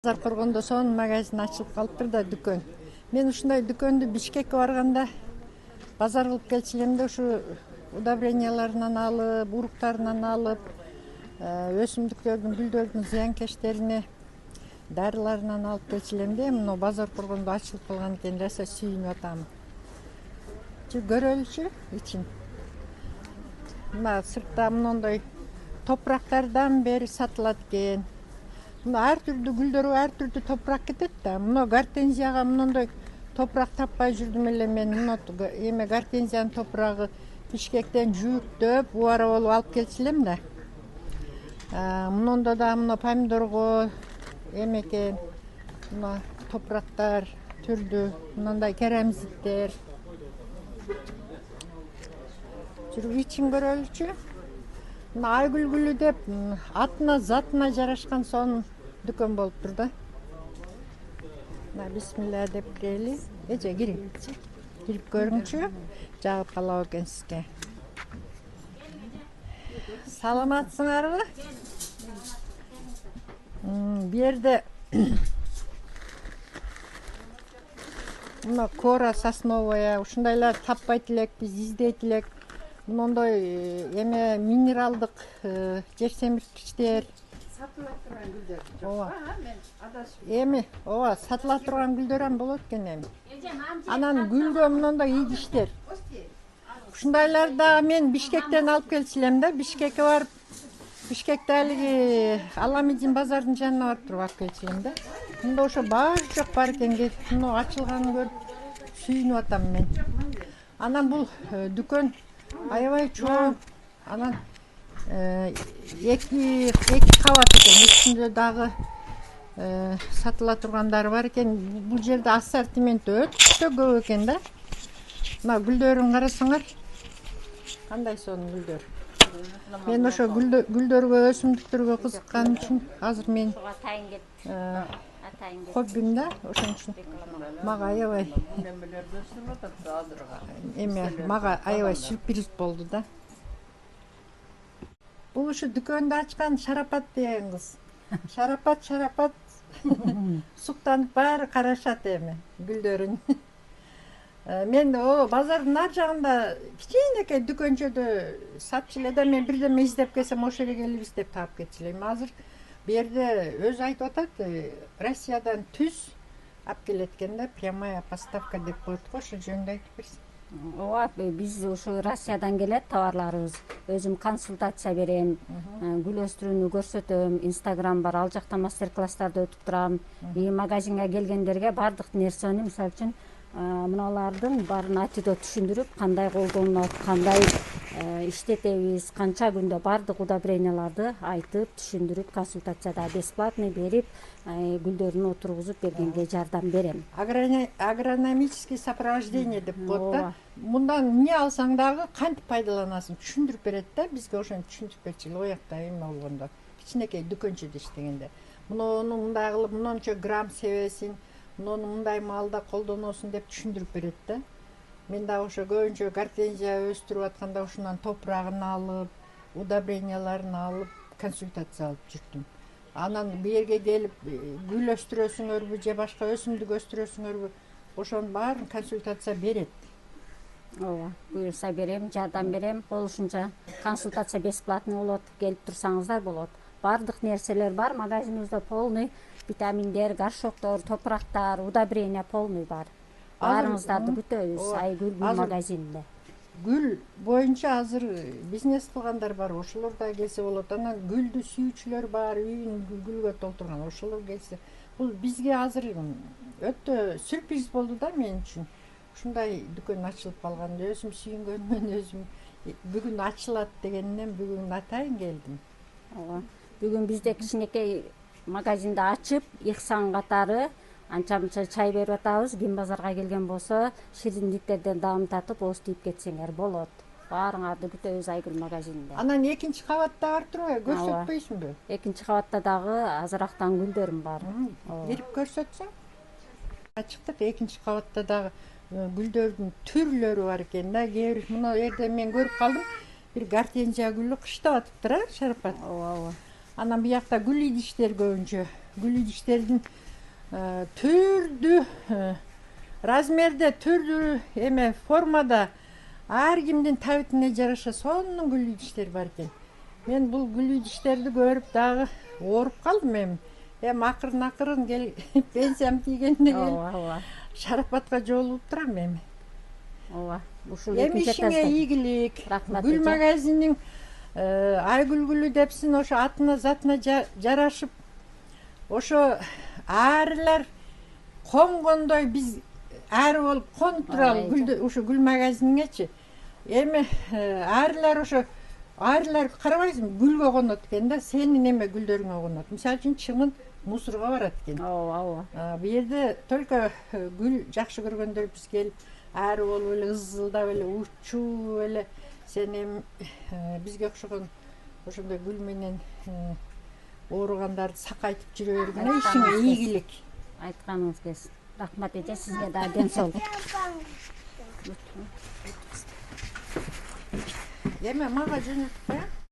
Базар Коргондо сон магазин ачылып калыптыр да дүкөн. Мен ушундай дүкөндү Бишкекке барганда базар кылып келчү да ушу удобренияларынан алып, уруктарынан алып, өсүмдүктөрдүн, гүлдөрдүн зыянкечтерине дарыларынан алып келчү да мына Базар Коргондо ачылып калган экен, жаса сүйүнүп атам. Көрөлүчү ичин. Мына сыртта мындай топурактардан бери сатылат экен. Ар түрдүү гүлдөргө ар түрдүү топурак кетет да. Мына гортензияга мындай топурак таппай жүрдүм эле мен. Мына эме гортензиянын топурагы Бишкектен жүүктөп, убара болуп алып келчү да. Мындан да мына помидорго эме экен. Мына топурактар түрдүү, мындай керамзиттер. Жүрүп ичин көрөлүчү. Мына Айгүл гүлү деп атына затына жарашкан сон дүкөн болуптур да. Мына бисмилла деп кирели. Эже кириңчи. Кирип көрүңчү. Жагып калат экен сизге. Саламатсыңарбы? Бу жерде мына кора сосновая ушундайлар таппайт элек, биз издейт элек. Мындай эме минералдык жер семирткичтер сатыла турган гүлдөр. Ооба. Мен адашып. Эми, ооба, сатыла турган гүлдөр ham болот экен эми. Анан гүлгө мындай идиштер. Ушундайларды да мен Бишкектен алып келчү да. Бишкекке барып, Бишкекте алиги Аламидин базардын жанына барып туруп алып келчү да. Мында ошо бар жок бар экен, мына ачылганын көрүп сүйүнүп атам мен. Анан бул дүкөн аябай чоң. Анан эки кабат экен. Үстүндө дагы сатыла тургандары бар экен. Бул жерде ассортименти өтө көп экен да. Мына гүлдөрүн карасаңар. Кандай сон гүлдөр. Мен ошо гүлдөргө, өсүмдүктөргө кызыккан үчүн азыр мен хоббим да, ошон үчүн мага аябай мага аябай сюрприз болду да. Бул ушу дүкөндү ачкан Шарапат деген кыз. Шарапат суктанып баары карашат эми гүлдөрүн. Мен базардын ар жагында кичинекей дүкөнчөдө сатчу эле да, мен бирдеме издеп келсем ошол жерге келебиз деп таап кетчү элем. Азыр бу жерде өзү айтып атат, Россиядан түз алып келет экен да, прямая поставка деп коет го, ошол жөнүндө айтып берсең. Ооба, биз ушу Россиядан келет товарларыбыз. Өзүм консультация берем, гүл өстүрүүнү көрсөтөм, Instagram бар, ал жакта мастер-класстарды өтүп турам. Магазинге келгендерге бардык нерсени, мисалы үчүн, мыналардын баарын ачыда түшүндүрүп, кандай колдонулат, кандай иштетебиз, канча күндө бардык удобренияларды айтып, түшүндүрүп, консультацияда бесплатный берип, гүлдөрүн отургузуп бергенге жардам берем. Агрономический сопровождение деп коет да. Мындан эмне алсаң дагы кантип пайдаланасың түшүндүрүп берет да. Бизге ошону түшүндүрүп берчү эле оякта эме болгондо. Кичинекей дүкөнчөдө иштегенде. Муну мындай кылып, мынанча грамм себесин, муну мындай маалда колдоносуң деп түшүндүрүп берет да. Мен да ошо көбүнчө гортензия өстүрүп атканда ушундан топурагын алып, удобренияларын алып, консультация алып жүрдүм. Анан бу жерге келип гүл өстүрөсүңөрбү же башка өсүмдүк өстүрөсүңөрбү, ошонун баарын консультация берет. Ооба, буюрса берем, жардам берем. Болушунча консультация бесплатный болот, келип турсаңыздар болот. Бардык нерселер бар, магазинибизде полный витаминдер, горшоктор, топурактар, удобрения полный бар. Баарыңыздарды күтөбүз Айгүл гүл магазининде. Гүл боюнча азыр бизнес кылгандар бар, ошолор да келсе болот. Анан гүлдү сүйүүчүлөр бар, үйүн гүлгө толтурган, ошолор келсе. Бул бизге азыр өтө сюрприз болду да мен үчүн. Ушундай дүкөн ачылып калганда өзүм сүйүнгөнмөн, өзүм бүгүн ачылат дегенден бүгүн атайын келдим. Ооба. Бүгүн бизде кичинекей магазинди ачып, Ихсан катары анча-мынча чай берип атабыз. Ким базарга келген болсо, шириндиктерден даам татып, ооз тийип кетсеңер болот. Баарыңарды күтөбүз Айгүл магазининде. Анан экинчи кабатта бар турбайбы, көрсөтпөйсүңбү? Экинчи кабатта дагы азырактан гүлдөрүм бар. Кирип көрсөтсөң? Чыктык, экинчи кабатта дагы гүлдөрдүн түрлөрү бар экен да. Кээ бир мына жерде мен көрүп калдым, бир гортензия гүлү кыштап атыптыр, Шарапат. Ооба. Анан бу жакта гүл идиштер көбүнчө. гүл идиштердин түрдүү размерде түрдүү эме формада ар кимдин табитине жараша сонун гүл идиштер бар экен. Мен бул гүл идиштерди көрүп дагы ооруп калдым эми. Акырын пенсиям тийгенде ооба шарапатка жолугуп турам эми. ооба ушул Эми ишиңе ийгилик. Гүл магазиндин Айгүл гүлү депсин, ошо атына затына жарашып, ошо арылар конгондой биз ары болуп конуп туралы ушу гүл магазиниңечи. Эми арылар ошо арылар карабайсың, гүлгө конот экен да, сенин эме гүлдөрүңө конот. Мисалы үчүн чымын мусорго барат экен. ооба Бу жерде только гүл жакшы көргөндөр биз келип ары болуп эле ызылдап эле учуп эле сен эми бизге окшогон ошондой гүл менен ооругандарды сакайтып жүрө бергене ишиңе ийгилик. Айтканыңыз келсин. Рахмат эже, сизге да ден соолук. Эме мага жөнөтүп коем.